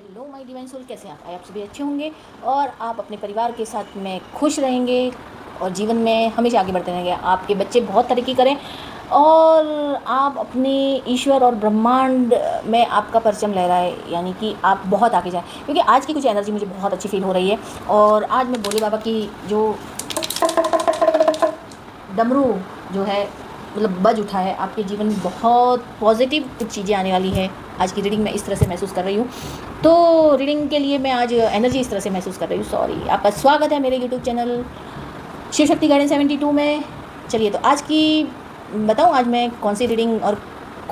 Hello my divine soul, कैसे हैं आप सभी अच्छे होंगे और आप अपने परिवार के साथ में खुश रहेंगे और जीवन में हमेशा आगे बढ़ते रहेंगे। आपके बच्चे बहुत तरक्की करें और आप अपने ईश्वर और ब्रह्मांड में आपका परचम लहराए, यानी कि आप बहुत आगे जाएं। क्योंकि आज की कुछ एनर्जी मुझे बहुत अच्छी फील हो रही है और आज मैं भोले बाबा की जो डमरू जो है मतलब बज उठा है, आपके जीवन में बहुत पॉजिटिव कुछ चीज़ें आने वाली है। आज की रीडिंग मैं इस तरह से महसूस कर रही हूँ, तो रीडिंग के लिए मैं आज एनर्जी इस तरह से महसूस कर रही हूँ। सॉरी, आपका स्वागत है मेरे YouTube channel Shiv Shakti garden 72 में। चलिए, तो आज की बताऊँ आज मैं कौन सी रीडिंग और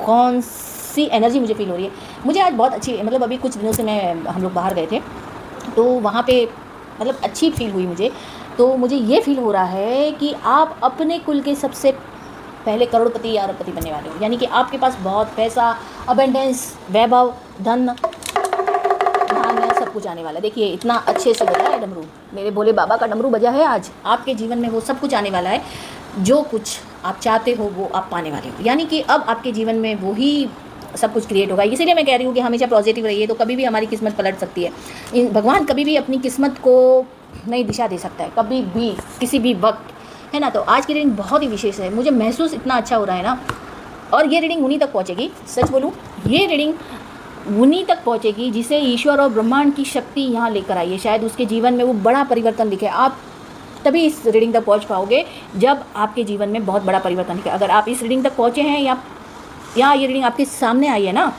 कौन सी एनर्जी मुझे फील हो रही है। मुझे आज बहुत अच्छी, मतलब अभी कुछ दिनों से हम लोग बाहर गए थे, तो वहाँ पे मतलब अच्छी फील हुई मुझे। तो मुझे ये फील हो रहा है कि आप अपने कुल के सबसे पहले करोड़पति या अरबपति बनने वाले हो, यानी कि आपके पास बहुत पैसा, अबेंडेंस, वैभव, धन, धान्य सब कुछ आने वाला है। देखिए इतना अच्छे से बजा है डमरू, मेरे भोले बाबा का डमरू बजा है। आज आपके जीवन में वो सब कुछ आने वाला है जो कुछ आप चाहते हो वो आप पाने वाले हो, यानी कि अब आपके जीवन में वही सब कुछ क्रिएट होगा। इसीलिए मैं कह रही हूँ कि हमेशा पॉजिटिव रहिए, तो कभी भी हमारी किस्मत पलट सकती है। भगवान कभी भी अपनी किस्मत को नई दिशा दे सकता है, कभी भी किसी भी वक्त, है ना। तो आज की रीडिंग बहुत ही विशेष है, मुझे महसूस इतना अच्छा हो रहा है ना। और ये रीडिंग उन्हीं तक पहुँचेगी, सच बोलूँ ये रीडिंग उन्हीं तक पहुँचेगी जिसे ईश्वर और ब्रह्मांड की शक्ति यहाँ लेकर आई है। शायद उसके जीवन में वो बड़ा परिवर्तन दिखे। आप तभी इस रीडिंग तक पहुँच पाओगे जब आपके जीवन में बहुत बड़ा परिवर्तन दिखे। अगर आप इस रीडिंग तक पहुँचे हैं या ये रीडिंग आपके सामने आई है ना,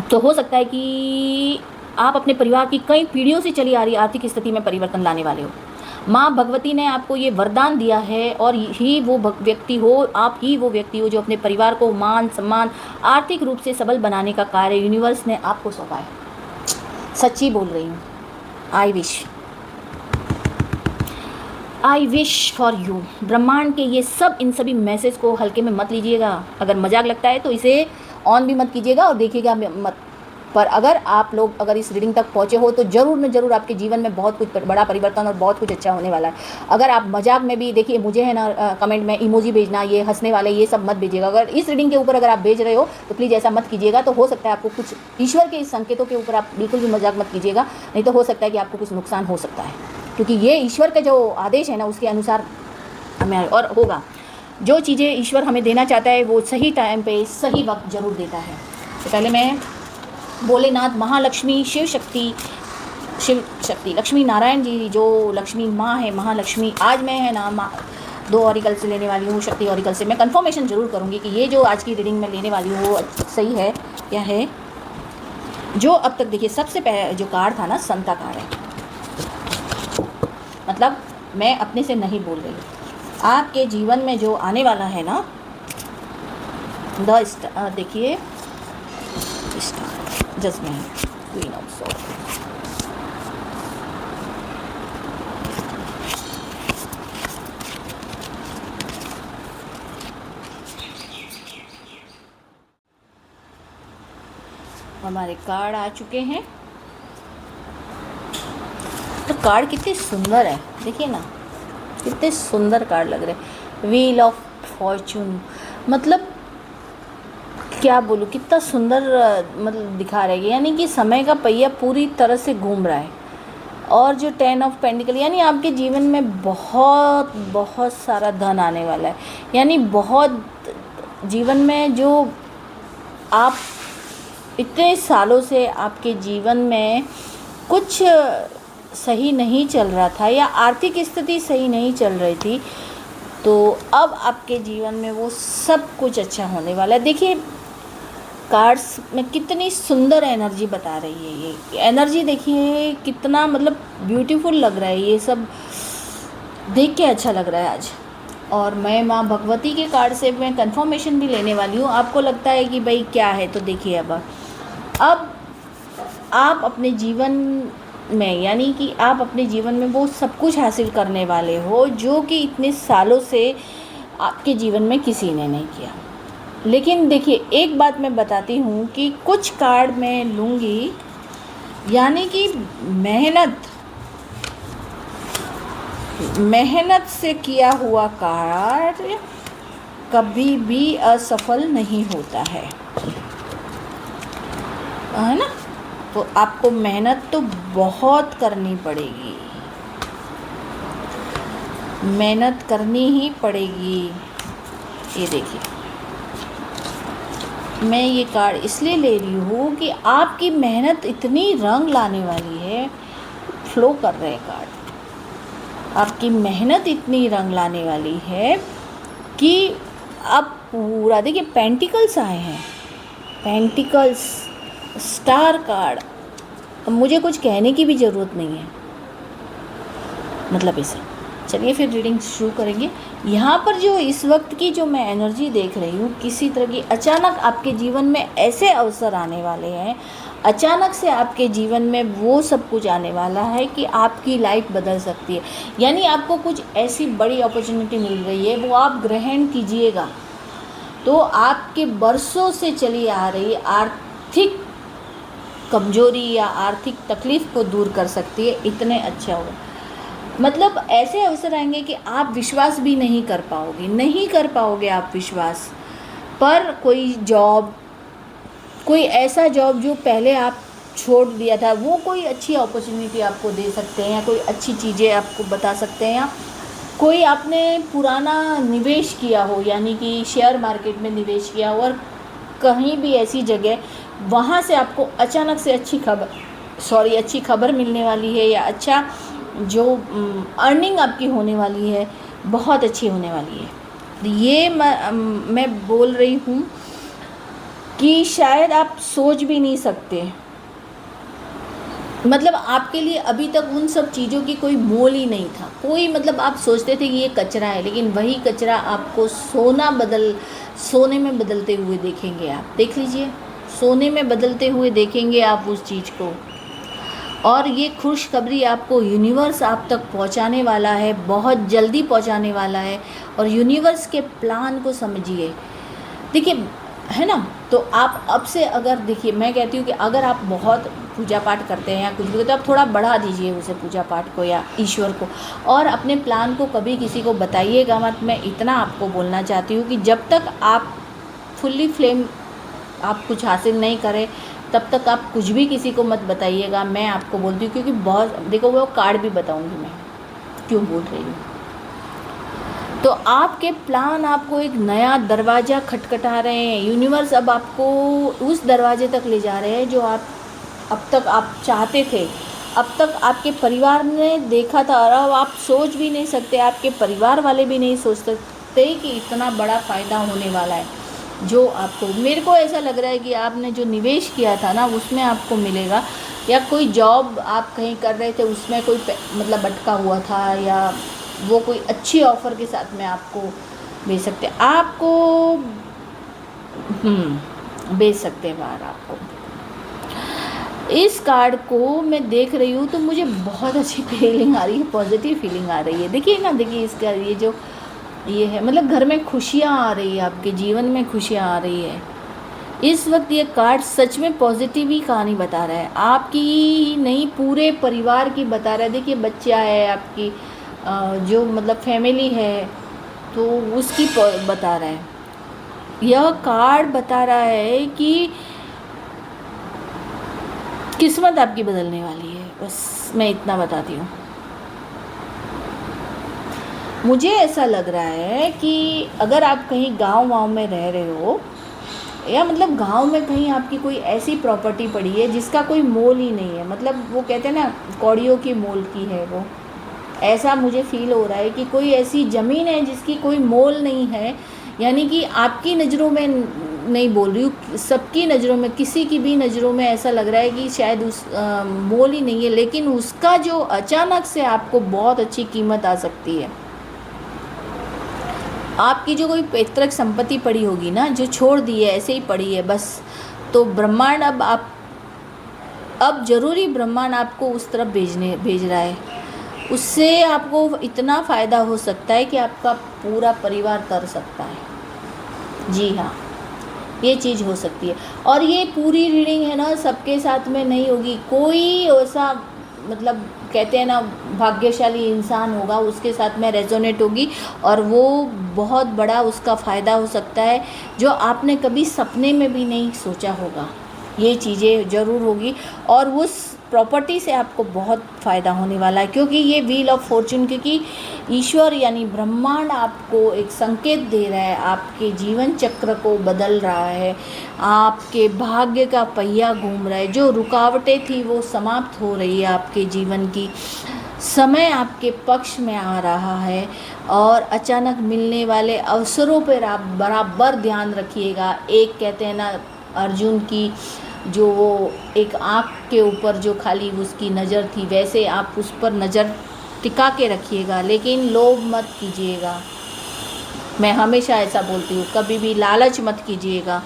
तो हो सकता है कि आप अपने परिवार की कई पीढ़ियों से चली आ रही आर्थिक स्थिति में परिवर्तन लाने वाले हो। माँ भगवती ने आपको ये वरदान दिया है और ही वो व्यक्ति हो, आप ही वो व्यक्ति हो जो अपने परिवार को मान सम्मान, आर्थिक रूप से सबल बनाने का कार्य यूनिवर्स ने आपको सौंपा है। सच्ची बोल रही हूँ। I wish for you. ब्रह्मांड के ये सब इन सभी मैसेज को हल्के में मत लीजिएगा। अगर मजाक लगता है तो इसे ऑन भी मत कीजिएगा और देखिएगा मत। पर अगर इस रीडिंग तक पहुँचे हो तो ज़रूर में ज़रूर आपके जीवन में बहुत कुछ बड़ा परिवर्तन और बहुत कुछ अच्छा होने वाला है। अगर आप मजाक में भी, देखिए मुझे है ना कमेंट में इमोजी भेजना, ये हंसने वाले ये सब मत भेजिएगा। अगर इस रीडिंग के ऊपर अगर आप भेज रहे हो तो प्लीज़ ऐसा मत कीजिएगा। तो हो सकता है आपको कुछ ईश्वर के इस संकेतों के ऊपर आप बिल्कुल भी मजाक मत कीजिएगा, नहीं तो हो सकता है कि आपको कुछ नुकसान हो सकता है। क्योंकि ये ईश्वर का जो आदेश है ना उसके अनुसार हमें और होगा। जो चीज़ें ईश्वर हमें देना चाहता है वो सही टाइम पे सही वक्त ज़रूर देता है। तो पहले मैं भोलेनाथ, महालक्ष्मी, शिव शक्ति लक्ष्मी नारायण जी जो लक्ष्मी माँ है, महालक्ष्मी, आज मैं है ना 2 ऑरिकल से लेने वाली हूँ। शक्ति ऑरिकल से मैं कंफर्मेशन ज़रूर करूँगी कि ये जो आज की रीडिंग में लेने वाली हूँ वो सही है क्या है। जो अब तक देखिए सबसे पहले जो कार्ड था ना, संत का कार्ड है। मतलब मैं अपने से नहीं बोल रही, आपके जीवन में जो आने वाला है ना, देखिए star, judgement, queen of sword. हमारे कार्ड आ चुके हैं। तो कार्ड कितने सुंदर है, देखिए ना कितने सुंदर कार्ड लग रहे हैं। व्हील ऑफ फॉर्चून, मतलब क्या बोलूँ, कितना सुंदर मतलब दिखा रहे हैं, यानी कि समय का पहिया पूरी तरह से घूम रहा है। और जो 10 ऑफ पेंटिकल, यानी आपके जीवन में बहुत बहुत सारा धन आने वाला है। यानी बहुत जीवन में जो आप इतने सालों से आपके जीवन में कुछ सही नहीं चल रहा था या आर्थिक स्थिति सही नहीं चल रही थी, तो अब आपके जीवन में वो सब कुछ अच्छा होने वाला है। देखिए कार्ड्स में कितनी सुंदर एनर्जी बता रही है। ये एनर्जी देखिए कितना मतलब ब्यूटीफुल लग रहा है, ये सब देख के अच्छा लग रहा है आज। और मैं माँ भगवती के कार्ड से मैं कंफर्मेशन भी लेने वाली हूँ। आपको लगता है कि भाई क्या है, तो देखिए अब आप अपने जीवन में, यानी कि आप अपने जीवन में वो सब कुछ हासिल करने वाले हो जो कि इतने सालों से आपके जीवन में किसी ने नहीं किया। लेकिन देखिए एक बात मैं बताती हूँ कि कुछ कार्ड मैं लूँगी, यानी कि मेहनत से किया हुआ कार्य कभी भी असफल नहीं होता है ना। तो आपको मेहनत तो बहुत करनी पड़ेगी, मेहनत करनी ही पड़ेगी। ये देखिए, मैं ये कार्ड इसलिए ले रही हूँ कि आपकी मेहनत इतनी रंग लाने वाली है। फ्लो कर रहे कार्ड, आपकी मेहनत इतनी रंग लाने वाली है कि अब पूरा देखिए पेंटिकल्स आए हैं, पेंटिकल्स, स्टार कार्ड। अब मुझे कुछ कहने की भी ज़रूरत नहीं है, मतलब इसे। चलिए फिर रीडिंग शुरू करेंगे। यहाँ पर जो इस वक्त की जो मैं एनर्जी देख रही हूँ, किसी तरह की अचानक आपके जीवन में ऐसे अवसर आने वाले हैं, अचानक से आपके जीवन में वो सब कुछ आने वाला है कि आपकी लाइफ बदल सकती है। यानी आपको कुछ ऐसी बड़ी अपॉर्चुनिटी मिल रही है, वो आप ग्रहण कीजिएगा तो आपके बरसों से चली आ रही आर्थिक कमजोरी या आर्थिक तकलीफ़ को दूर कर सकती है। इतने अच्छा होगा, मतलब ऐसे अवसर आएंगे कि आप विश्वास भी नहीं कर पाओगे, नहीं कर पाओगे आप विश्वास। पर कोई जॉब, कोई ऐसा जॉब जो पहले आप छोड़ दिया था, वो कोई अच्छी अपॉर्चुनिटी आपको दे सकते हैं, या कोई अच्छी चीज़ें आपको बता सकते हैं, या कोई आपने पुराना निवेश किया हो, यानी कि शेयर मार्केट में निवेश किया हो, और कहीं भी ऐसी जगह वहाँ से आपको अचानक से अच्छी खबर मिलने वाली है, या अच्छा जो अर्निंग आपकी होने वाली है, बहुत अच्छी होने वाली है। ये मैं बोल रही हूँ कि शायद आप सोच भी नहीं सकते, मतलब आपके लिए अभी तक उन सब चीज़ों की कोई मोल ही नहीं था। कोई, मतलब आप सोचते थे कि ये कचरा है, लेकिन वही कचरा आपको सोने में बदलते हुए देखेंगे आप। देख लीजिए, सोने में बदलते हुए देखेंगे आप उस चीज़ को। और ये खुशखबरी आपको यूनिवर्स आप तक पहुंचाने वाला है, बहुत जल्दी पहुंचाने वाला है। और यूनिवर्स के प्लान को समझिए, देखिए, है ना। तो आप अब से, अगर देखिए, मैं कहती हूँ कि अगर आप बहुत पूजा पाठ करते हैं या कुछ भी, तो आप थोड़ा बढ़ा दीजिए उसे, पूजा पाठ को या ईश्वर को, और अपने प्लान को कभी किसी को बताइएगा मत। मैं इतना आपको बोलना चाहती हूँ कि जब तक आप फुल्ली फ्लेम आप कुछ हासिल नहीं करें, तब तक आप कुछ भी किसी को मत बताइएगा। मैं आपको बोलती हूँ, क्योंकि बहुत, देखो, वो कार्ड भी बताऊँगी मैं क्यों बोल रही हूँ। तो आपके प्लान आपको एक नया दरवाज़ा खटखटा रहे हैं। यूनिवर्स अब आपको उस दरवाजे तक ले जा रहे हैं जो आप अब तक आप चाहते थे, अब तक आपके परिवार ने देखा था, और अब आप सोच भी नहीं सकते, आपके परिवार वाले भी नहीं सोच सकते कि इतना बड़ा फ़ायदा होने वाला है। जो आपको, मेरे को ऐसा लग रहा है कि आपने जो निवेश किया था ना, उसमें आपको मिलेगा, या कोई जॉब आप कहीं कर रहे थे, उसमें कोई मतलब अटका हुआ था, या वो कोई अच्छी ऑफ़र के साथ में आपको बेच सकते, आपको बेच सकते हैं बाहर। आपको इस कार्ड को मैं देख रही हूँ तो मुझे बहुत अच्छी फीलिंग आ रही है, पॉजिटिव फीलिंग आ रही है। देखिए ना, देखिए इसका ये जो ये है, मतलब घर में खुशियाँ आ रही है, आपके जीवन में खुशियाँ आ रही है। इस वक्त ये कार्ड सच में पॉजिटिव ही कहानी बता रहा है, आपकी नहीं, पूरे परिवार की बता रहा है। देखिए, बच्चा है आपकी, जो मतलब फैमिली है, तो उसकी बता रहा है। यह कार्ड बता रहा है कि किस्मत आपकी बदलने वाली है, बस मैं इतना बताती हूँ। मुझे ऐसा लग रहा है कि अगर आप कहीं गांव में रह रहे हो, या मतलब गांव में कहीं आपकी कोई ऐसी प्रॉपर्टी पड़ी है जिसका कोई मोल ही नहीं है, मतलब वो कहते हैं ना, कौड़ियों की मोल की है वो, ऐसा मुझे फील हो रहा है कि कोई ऐसी ज़मीन है जिसकी कोई मोल नहीं है। यानी कि आपकी नज़रों में नहीं बोल रही हूँ, सबकी नज़रों में, किसी की भी नज़रों में ऐसा लग रहा है कि शायद उस मोल ही नहीं है, लेकिन उसका जो अचानक से आपको बहुत अच्छी कीमत आ सकती है। आपकी जो कोई पैतृक संपत्ति पड़ी होगी ना, जो छोड़ दी है, ऐसे ही पड़ी है बस, तो ब्रह्मांड अब ज़रूरी ब्रह्मांड आपको उस तरफ भेज रहा है। उससे आपको इतना फ़ायदा हो सकता है कि आपका पूरा परिवार तर सकता है। जी हाँ, ये चीज़ हो सकती है। और ये पूरी रीडिंग है ना, सबके साथ में नहीं होगी। कोई ऐसा, मतलब कहते हैं ना, भाग्यशाली इंसान होगा, उसके साथ में रेजोनेट होगी, और वो बहुत बड़ा उसका फ़ायदा हो सकता है, जो आपने कभी सपने में भी नहीं सोचा होगा। ये चीज़ें ज़रूर होगी और उस प्रॉपर्टी से आपको बहुत फ़ायदा होने वाला है, क्योंकि ये व्हील ऑफ फॉर्चून, क्योंकि ईश्वर यानी ब्रह्मांड आपको एक संकेत दे रहा है, आपके जीवन चक्र को बदल रहा है, आपके भाग्य का पहिया घूम रहा है, जो रुकावटें थी वो समाप्त हो रही है, आपके जीवन की समय आपके पक्ष में आ रहा है और अचानक मिलने वाले अवसरों पर आप बराबर ध्यान रखिएगा। एक कहते हैं ना अर्जुन की जो वो एक आँख के ऊपर जो खाली उसकी नज़र थी, वैसे आप उस पर नज़र टिका के रखिएगा, लेकिन लोभ मत कीजिएगा। मैं हमेशा ऐसा बोलती हूँ, कभी भी लालच मत कीजिएगा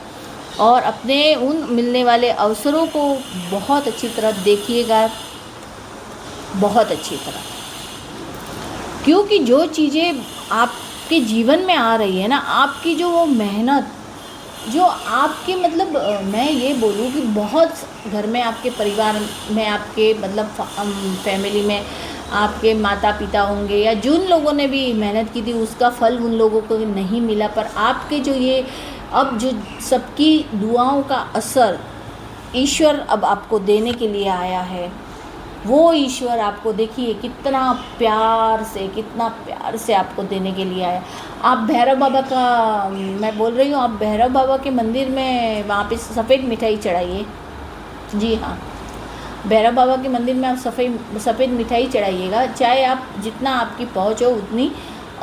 और अपने उन मिलने वाले अवसरों को बहुत अच्छी तरह देखिएगा, बहुत अच्छी तरह, क्योंकि जो चीज़ें आपके जीवन में आ रही है ना, आपकी जो वो मेहनत जो आपके मतलब मैं ये बोलूँ कि बहुत घर में आपके परिवार में आपके मतलब फैमिली में आपके माता पिता होंगे या जिन लोगों ने भी मेहनत की थी उसका फल उन लोगों को नहीं मिला, पर आपके जो ये अब जो सबकी दुआओं का असर ईश्वर अब आपको देने के लिए आया है, वो ईश्वर आपको देखिए कितना प्यार से आपको देने के लिए आया। आप भैरव बाबा का मैं बोल रही हूँ, आप भैरव बाबा के मंदिर में वहाँ पे सफ़ेद मिठाई चढ़ाइए। जी हाँ, भैरव बाबा के मंदिर में आप सफ़ेद मिठाई चढ़ाइएगा, चाहे आप जितना आपकी पहुँच हो उतनी,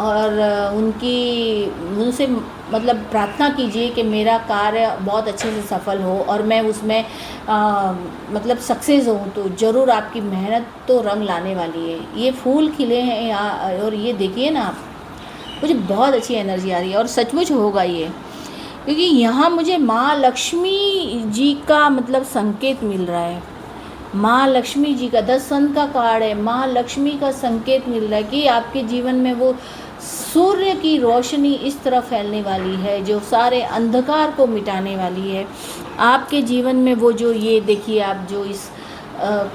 और उनसे मतलब प्रार्थना कीजिए कि मेरा कार्य बहुत अच्छे से सफल हो और मैं उसमें मतलब सक्सेस हूँ। तो ज़रूर आपकी मेहनत तो रंग लाने वाली है। ये फूल खिले हैं यहाँ और ये देखिए ना आप, मुझे बहुत अच्छी एनर्जी आ रही है और सचमुच होगा ये, क्योंकि यहाँ मुझे माँ लक्ष्मी जी का मतलब संकेत मिल रहा है। माँ लक्ष्मी जी का 10 संत का कार्ड है, माँ लक्ष्मी का संकेत मिल रहा है कि आपके जीवन में वो सूर्य की रोशनी इस तरह फैलने वाली है जो सारे अंधकार को मिटाने वाली है। आपके जीवन में वो जो ये देखिए आप जो इस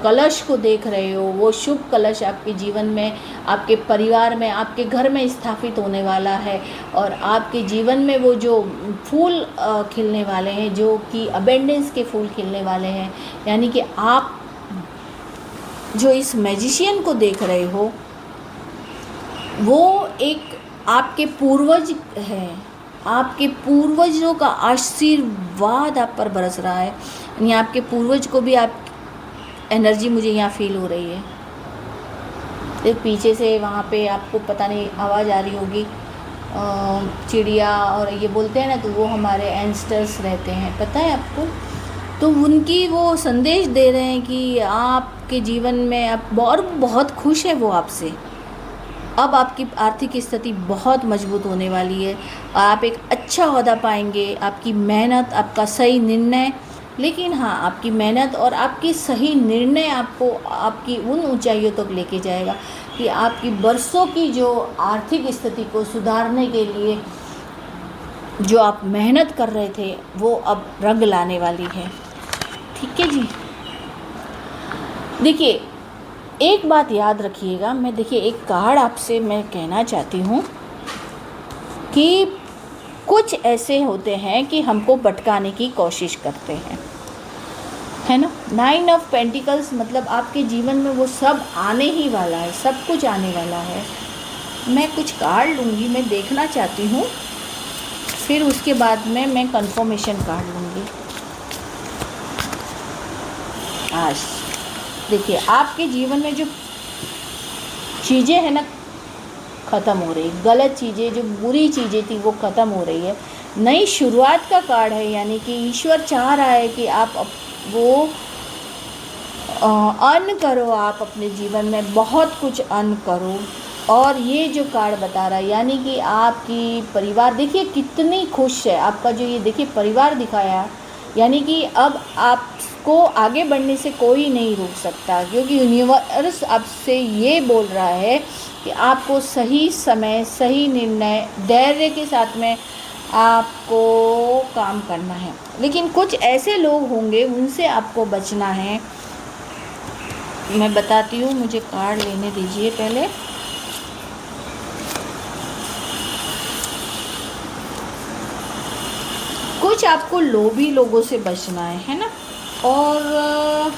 कलश को देख रहे हो, वो शुभ कलश आपके जीवन में, आपके परिवार में, आपके घर में स्थापित होने वाला है और आपके जीवन में वो जो फूल खिलने वाले हैं, जो कि अबेंडेंस के फूल खिलने वाले हैं, यानी कि आप जो इस मैजिशियन को देख रहे हो वो एक आपके पूर्वज हैं, आपके पूर्वजों का आशीर्वाद आप पर बरस रहा है, यानी आपके पूर्वज को भी आप एनर्जी मुझे यहाँ फील हो रही है। एक पीछे से वहाँ पे आपको पता नहीं आवाज़ आ रही होगी, चिड़िया और ये बोलते हैं ना, तो वो हमारे एंसेस्टर्स रहते हैं, पता है आपको। तो उनकी वो संदेश दे रहे हैं कि आपके जीवन में आप बहुत खुश है वो आपसे। अब आपकी आर्थिक स्थिति बहुत मजबूत होने वाली है, आप एक अच्छा ओहदा पाएंगे, आपकी मेहनत, आपका सही निर्णय, लेकिन हाँ आपकी मेहनत और आपकी सही निर्णय आपको आपकी उन ऊंचाइयों तक लेके जाएगा कि आपकी बरसों की जो आर्थिक स्थिति को सुधारने के लिए जो आप मेहनत कर रहे थे वो अब रंग लाने वाली है। ठीक है जी। देखिए एक बात याद रखिएगा, मैं देखिए एक कार्ड आपसे मैं कहना चाहती हूँ कि कुछ ऐसे होते हैं कि हमको भटकाने की कोशिश करते हैं, है ना। 9 ऑफ पेंटिकल्स मतलब आपके जीवन में वो सब आने ही वाला है, सब कुछ आने वाला है। मैं कुछ कार्ड लूँगी, मैं देखना चाहती हूँ, फिर उसके बाद में मैं कंफर्मेशन कार्ड लूँगी। आज देखिए आपके जीवन में जो चीज़ें हैं ना ख़त्म हो रही, गलत चीज़ें, जो बुरी चीज़ें थी वो ख़त्म हो रही है। नई शुरुआत का कार्ड है, यानी कि ईश्वर चाह रहा है कि आप वो अर्न करो, आप अपने जीवन में बहुत कुछ अर्न करो। और ये जो कार्ड बता रहा है यानी कि आपकी परिवार देखिए कितनी खुश है, आपका जो ये देखिए परिवार दिखाया, यानी कि अब आपको आगे बढ़ने से कोई नहीं रोक सकता, क्योंकि यूनिवर्स आपसे ये बोल रहा है कि आपको सही समय, सही निर्णय, धैर्य के साथ में आपको काम करना है। लेकिन कुछ ऐसे लोग होंगे उनसे आपको बचना है। मैं बताती हूँ, मुझे कार्ड लेने दीजिए पहले। कुछ आपको लोभी लोगों से बचना है ना। और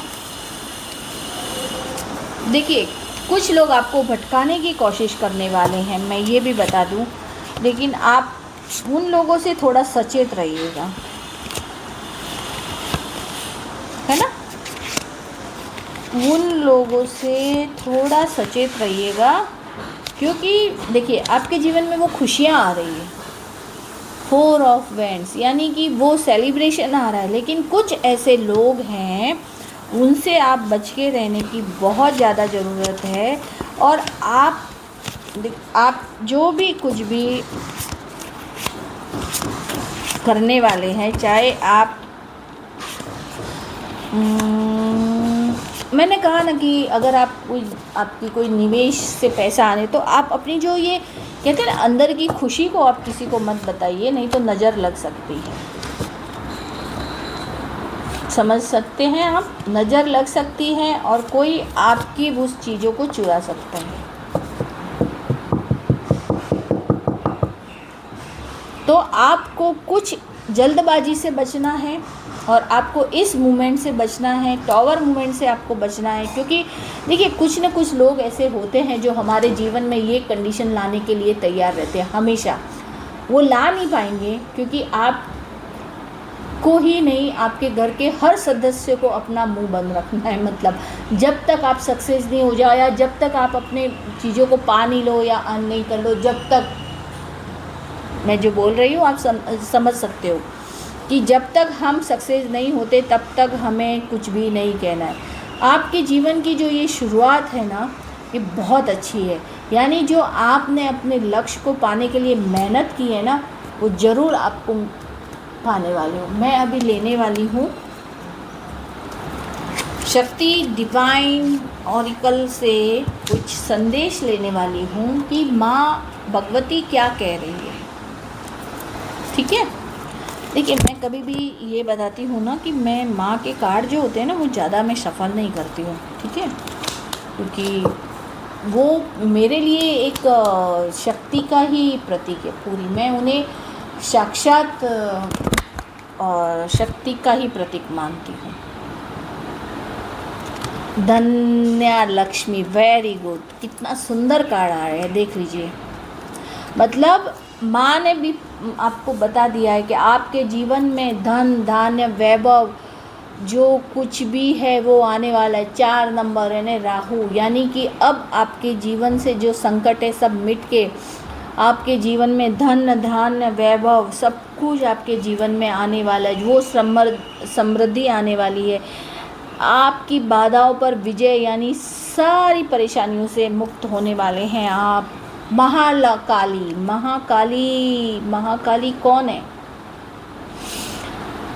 देखिए, कुछ लोग आपको भटकाने की कोशिश करने वाले हैं, मैं ये भी बता दूं, लेकिन आप उन लोगों से थोड़ा सचेत रहिएगा, है ना। उन लोगों से थोड़ा सचेत रहिएगा, क्योंकि देखिए आपके जीवन में वो खुशियाँ आ रही है, 4 ऑफ वैंड्स, यानी कि वो सेलिब्रेशन आ रहा है, लेकिन कुछ ऐसे लोग हैं उनसे आप बच के रहने की बहुत ज़्यादा ज़रूरत है। और आप जो भी कुछ भी करने वाले हैं, चाहे आप मैंने कहा ना कि अगर आपकी कोई निवेश से पैसा आने, तो आप अपनी जो ये कहते हैं ना अंदर की खुशी को आप किसी को मत बताइए, नहीं तो नज़र लग सकती है। समझ सकते हैं आप, नज़र लग सकती है और कोई आपकी उस चीज़ों को चुरा सकता है। तो आपको कुछ जल्दबाजी से बचना है और आपको इस मूवमेंट से बचना है, टॉवर मूवमेंट से आपको बचना है, क्योंकि देखिए कुछ न कुछ लोग ऐसे होते हैं जो हमारे जीवन में ये कंडीशन लाने के लिए तैयार रहते हैं। हमेशा वो ला नहीं पाएंगे, क्योंकि आप को ही नहीं, आपके घर के हर सदस्य को अपना मुंह बंद रखना है। मतलब जब तक आप सक्सेस नहीं हो जाओ, या जब तक आप अपने चीज़ों को पा नहीं लो या अर्न नहीं कर लो, जब तक, मैं जो बोल रही हूँ आप समझ सकते हो कि जब तक हम सक्सेस नहीं होते तब तक हमें कुछ भी नहीं कहना है। आपके जीवन की जो ये शुरुआत है ना, ये बहुत अच्छी है। यानी जो आपने अपने लक्ष्य को पाने के लिए मेहनत की है ना, वो ज़रूर आपको पाने वाले हो। मैं अभी लेने वाली हूँ शक्ति डिवाइन ऑरिकल से कुछ संदेश लेने वाली हूँ कि माँ भगवती क्या कह रही है। ठीक है, देखिए मैं कभी भी ये बताती हूँ ना कि मैं माँ के कार्ड जो होते हैं ना, वो ज़्यादा मैं सफल नहीं करती हूँ, ठीक है, क्योंकि वो मेरे लिए एक शक्ति का ही प्रतीक है पूरी। मैं उन्हें साक्षात और शक्ति का ही प्रतीक मानती हूँ। धन्या लक्ष्मी, वेरी गुड, कितना सुंदर कार्ड आ रहा है, देख लीजिए। मतलब माँ ने भी आपको बता दिया है कि आपके जीवन में धन धान्य वैभव जो कुछ भी है वो आने वाला है। 4 नंबर है ना, राहु, यानी कि अब आपके जीवन से जो संकट है सब मिट के आपके जीवन में धन धान्य वैभव सब कुछ आपके जीवन में आने वाला है। वो समृद्धि आने वाली है। आपकी बाधाओं पर विजय, यानी सारी परेशानियों से मुक्त होने वाले हैं आप। महाकाली, महाकाली कौन है?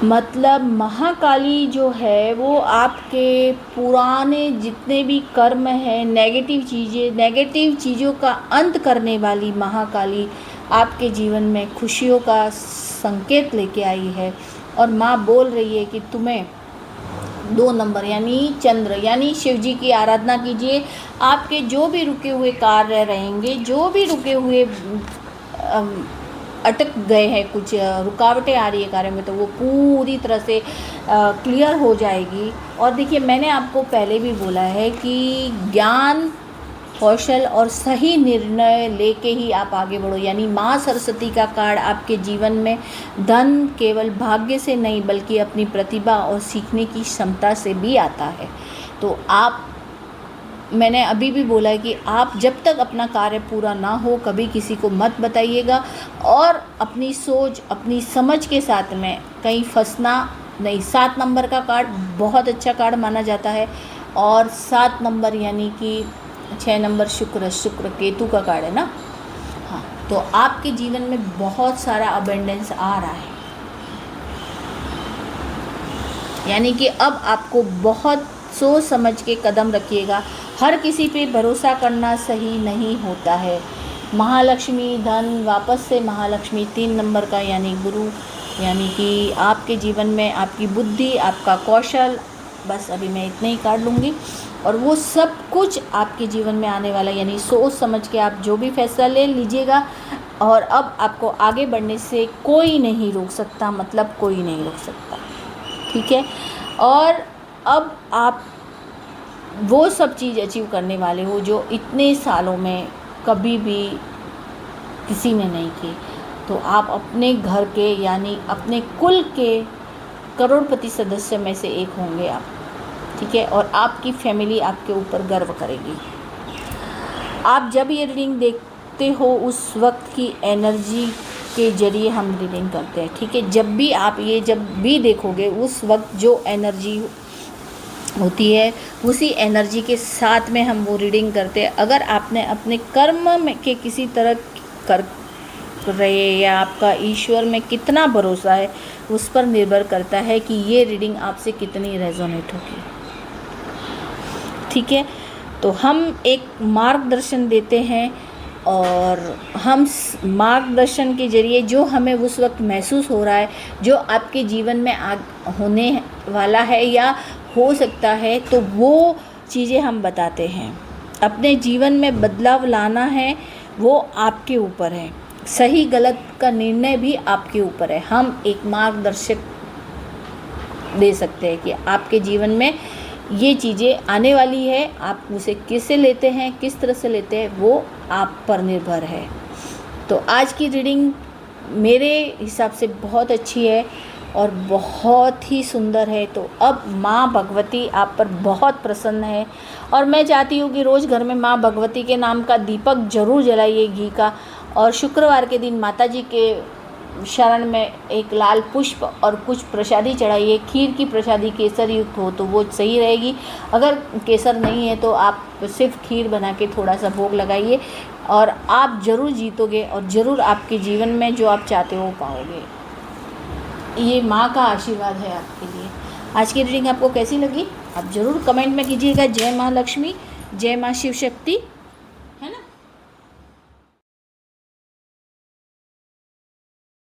मतलब महाकाली जो है वो आपके पुराने जितने भी कर्म हैं, नेगेटिव चीज़ों का अंत करने वाली महाकाली आपके जीवन में खुशियों का संकेत लेके आई है। और माँ बोल रही है कि तुम्हें 2 नंबर यानी चंद्र, यानी शिव जी की आराधना कीजिए। आपके जो भी रुके हुए कार्य रहेंगे, जो भी रुके हुए अटक गए हैं, कुछ रुकावटें आ रही है कार्य में, तो वो पूरी तरह से क्लियर हो जाएगी। और देखिए मैंने आपको पहले भी बोला है कि ज्ञान, कौशल और सही निर्णय लेके ही आप आगे बढ़ो। यानी माँ सरस्वती का कार्ड आपके जीवन में धन केवल भाग्य से नहीं बल्कि अपनी प्रतिभा और सीखने की क्षमता से भी आता है। तो मैंने अभी भी बोला है कि आप जब तक अपना कार्य पूरा ना हो कभी किसी को मत बताइएगा, और अपनी सोच अपनी समझ के साथ में कहीं फंसना नहीं। 7 नंबर का कार्ड बहुत अच्छा कार्ड माना जाता है, और 7 नंबर यानी कि 6 नंबर शुक्र केतु का कार्ड है ना। हाँ, तो आपके जीवन में बहुत सारा अबेंडेंस आ रहा है, यानी कि अब आपको बहुत सोच समझ के कदम रखिएगा। हर किसी पे भरोसा करना सही नहीं होता है। महालक्ष्मी धन, वापस से महालक्ष्मी 3 नंबर का यानी गुरु, यानी कि आपके जीवन में आपकी बुद्धि, आपका कौशल, बस अभी मैं इतने ही कार्ड लूँगी, और वो सब कुछ आपके जीवन में आने वाला है। यानी सोच समझ के आप जो भी फैसला ले लीजिएगा, और अब आपको आगे बढ़ने से कोई नहीं रोक सकता, मतलब कोई नहीं रोक सकता। ठीक है, और अब आप वो सब चीज़ अचीव करने वाले हो जो इतने सालों में कभी भी किसी ने नहीं की। तो आप अपने घर के यानी अपने कुल के करोड़पति सदस्य में से एक होंगे आप, ठीक है। और आपकी फैमिली आपके ऊपर गर्व करेगी। आप जब ये रीडिंग देखते हो उस वक्त की एनर्जी के जरिए हम रीडिंग करते हैं, ठीक है। जब भी देखोगे उस वक्त जो एनर्जी होती है उसी एनर्जी के साथ में हम वो रीडिंग करते हैं। अगर आपने अपने कर्म में के किसी तरह कर रहे या आपका ईश्वर में कितना भरोसा है उस पर निर्भर करता है कि ये रीडिंग आपसे कितनी रेजोनेट होगी, ठीक है। तो हम एक मार्गदर्शन देते हैं और हम मार्गदर्शन के जरिए जो हमें उस वक्त महसूस हो रहा है, जो आपके जीवन में होने वाला है या हो सकता है, तो वो चीज़ें हम बताते हैं। अपने जीवन में बदलाव लाना है वो आपके ऊपर है, सही गलत का निर्णय भी आपके ऊपर है। हम एक मार्गदर्शक दे सकते हैं कि आपके जीवन में ये चीज़ें आने वाली है, आप उसे कैसे लेते हैं, किस तरह से लेते हैं, वो आप पर निर्भर है। तो आज की रीडिंग मेरे हिसाब से बहुत अच्छी है और बहुत ही सुंदर है। तो अब माँ भगवती आप पर बहुत प्रसन्न है और मैं चाहती हूँ कि रोज़ घर में माँ भगवती के नाम का दीपक ज़रूर जलाइए घी का, और शुक्रवार के दिन माता जी के शरण में एक लाल पुष्प और कुछ प्रसादी चढ़ाइए। खीर की प्रसादी केसर युक्त हो तो वो सही रहेगी, अगर केसर नहीं है तो आप सिर्फ खीर बना के थोड़ा सा भोग लगाइए और आप ज़रूर जीतोगे और ज़रूर आपके जीवन में जो आप चाहते हो पाओगे। ये माँ का आशीर्वाद है आपके लिए। आज की रीडिंग आपको कैसी लगी आप ज़रूर कमेंट में कीजिएगा। जय माँ लक्ष्मी, जय माँ शिव शक्ति।